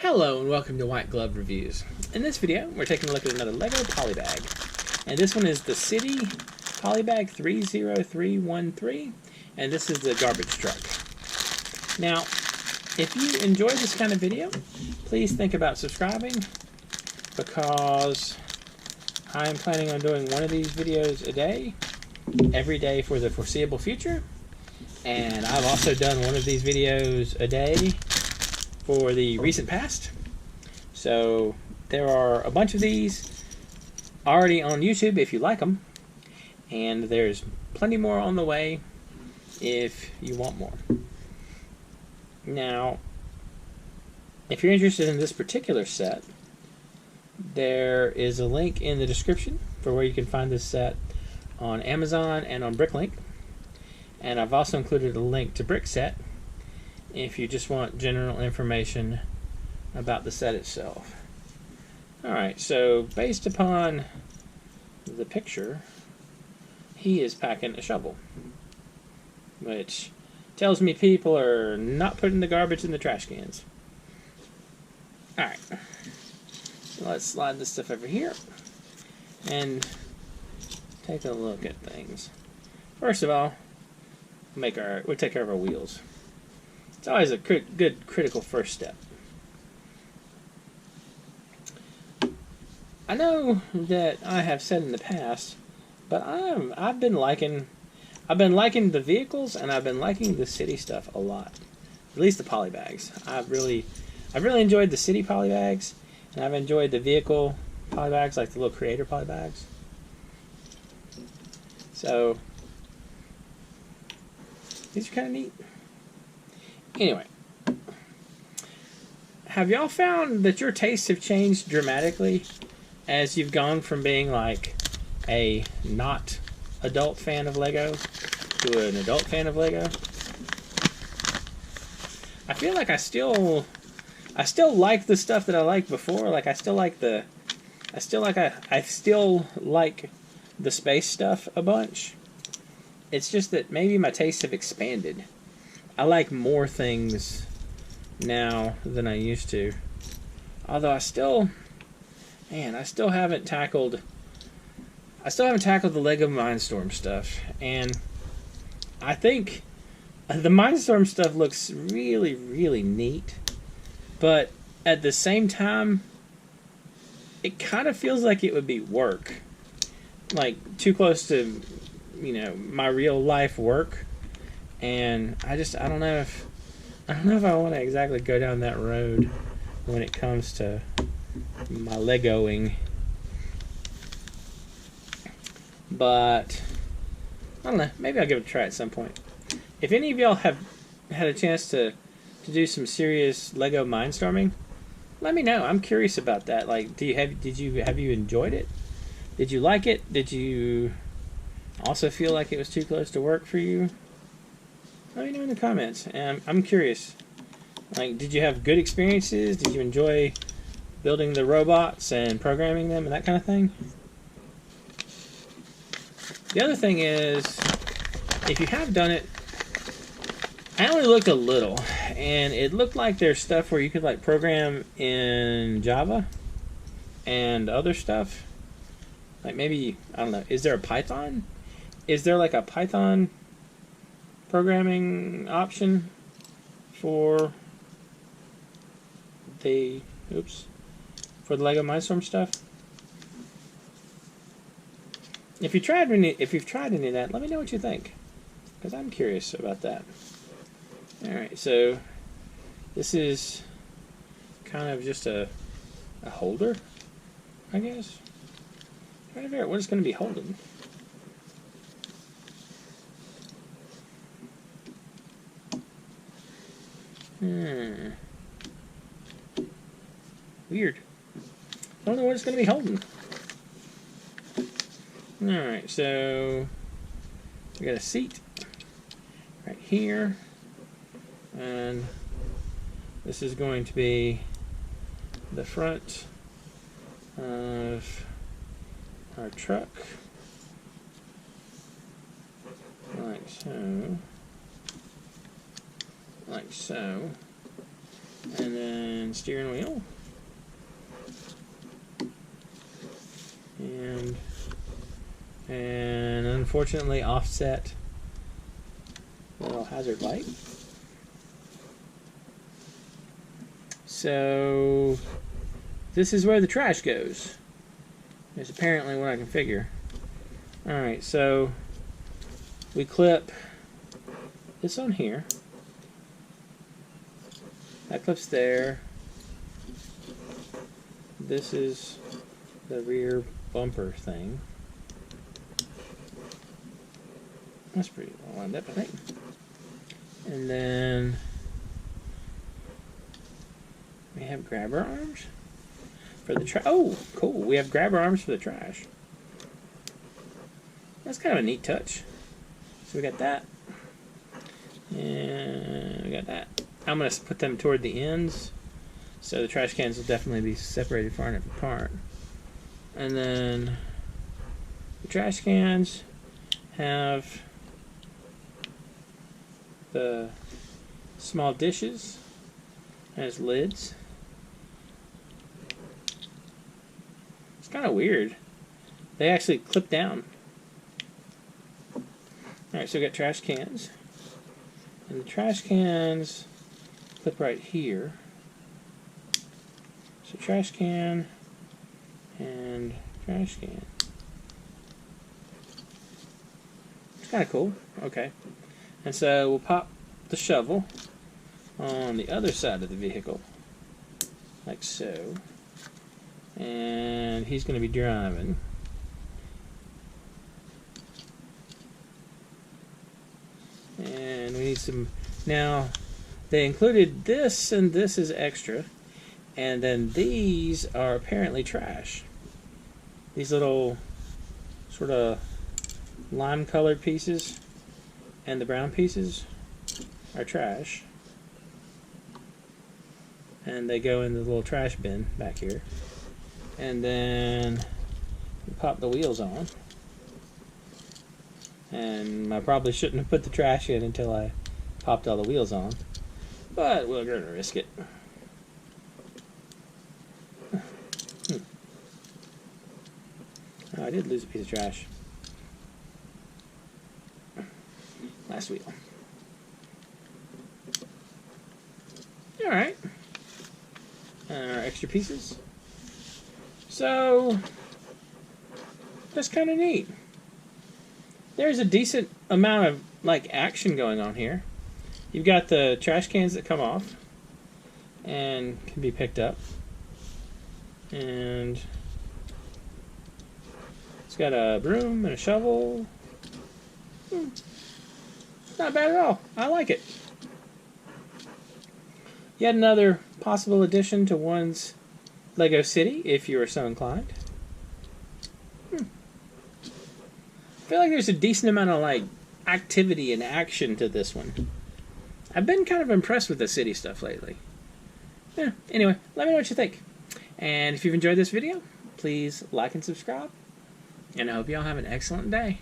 Hello and welcome to White Glove Reviews. In this video, we're taking a look at another LEGO Polybag. And this one is the City Polybag 30313, and this is the garbage truck. Now, if you enjoy this kind of video, please think about subscribing, because I'm planning on doing one of these videos a day, every day for the foreseeable future. And I've also done one of these videos a day for the recent past. So there are a bunch of these already on YouTube if you like them, and there's plenty more on the way if you want more. Now, if you're interested in this particular set, there is a link in the description for where you can find this set on Amazon and on Bricklink. And I've also included a link to Brickset if you just want general information about the set itself. Alright, so based upon the picture, he is packing a shovel, which tells me people are not putting the garbage in the trash cans. Alright, so let's slide this stuff over here and take a look at things. First of all, we'll take care of our wheels. It's always a good critical first step. I know that I have said in the past, but I've been liking the vehicles, and I've been liking the city stuff a lot. At least the polybags. I've really enjoyed the city polybags, and I've enjoyed the vehicle polybags, like the little creator polybags. So these are kind of neat. Anyway, have y'all found that your tastes have changed dramatically as you've gone from being like a not adult fan of Lego to an adult fan of Lego? I feel like I still like the stuff that I liked before. Like I still like the space stuff a bunch. It's just that maybe my tastes have expanded. I like more things now than I used to. Although I still haven't tackled the Lego Mindstorm stuff. And I think the Mindstorm stuff looks really, really neat. But at the same time, it kind of feels like it would be work. Like too close to, my real life work. And I don't know if I want to exactly go down that road when it comes to my Legoing. But I don't know, maybe I'll give it a try at some point. If any of y'all have had a chance to do some serious Lego Mindstorming, let me know. I'm curious about that. Like, have you enjoyed it? Did you like it? Did you also feel like it was too close to work for you? Let me know in the comments. I'm curious. Like, did you have good experiences? Did you enjoy building the robots and programming them and that kind of thing? The other thing is, if you have done it, I only looked a little, and it looked like there's stuff where you could like program in Java and other stuff. Like maybe, I don't know, is there a Python? Is there like a Python programming option for the Lego Mindstorm stuff? If you've tried any of that, let me know what you think, because I'm curious about that. Alright, so this is kind of just a holder, I guess. Trying to figure out what it's going to be holding. Weird. I don't know what it's going to be holding. Alright, so we got a seat right here, and this is going to be the front of our truck, like so, like so. And then steering wheel. And unfortunately offset little hazard light. So this is where the trash goes. It's apparently what I can figure. Alright, so we clip this on here. That clips there. This is the rear bumper thing. That's pretty well lined up, I think. And then we have grabber arms for the trash. Oh, cool. We have grabber arms for the trash. That's kind of a neat touch. So we got that. And we got that. I'm going to put them toward the ends. So the trash cans will definitely be separated far enough apart. And then the trash cans have the small dishes as lids. It's kind of weird. They actually clip down. Alright, so we got trash cans. And the trash cans clip right here. So trash can and trash can. It's kind of cool. Okay. And so we'll pop the shovel on the other side of the vehicle, like so. And he's going to be driving. And we need some. Now, they included this, and this is extra. And then these are apparently trash. These little sort of lime colored pieces and the brown pieces are trash. And they go in the little trash bin back here. And then you pop the wheels on. And I probably shouldn't have put the trash in until I popped all the wheels on. But we're going to risk it. Oh, I did lose a piece of trash. Last wheel. Alright. Our extra pieces. So, that's kind of neat. There's a decent amount of like action going on here. You've got the trash cans that come off and can be picked up. And it's got a broom and a shovel. Not bad at all. I like it. Yet another possible addition to one's Lego City, if you are so inclined. I feel like there's a decent amount of like activity and action to this one. I've been kind of impressed with the city stuff lately. Yeah, anyway, let me know what you think. And if you've enjoyed this video, please like and subscribe. And I hope you all have an excellent day.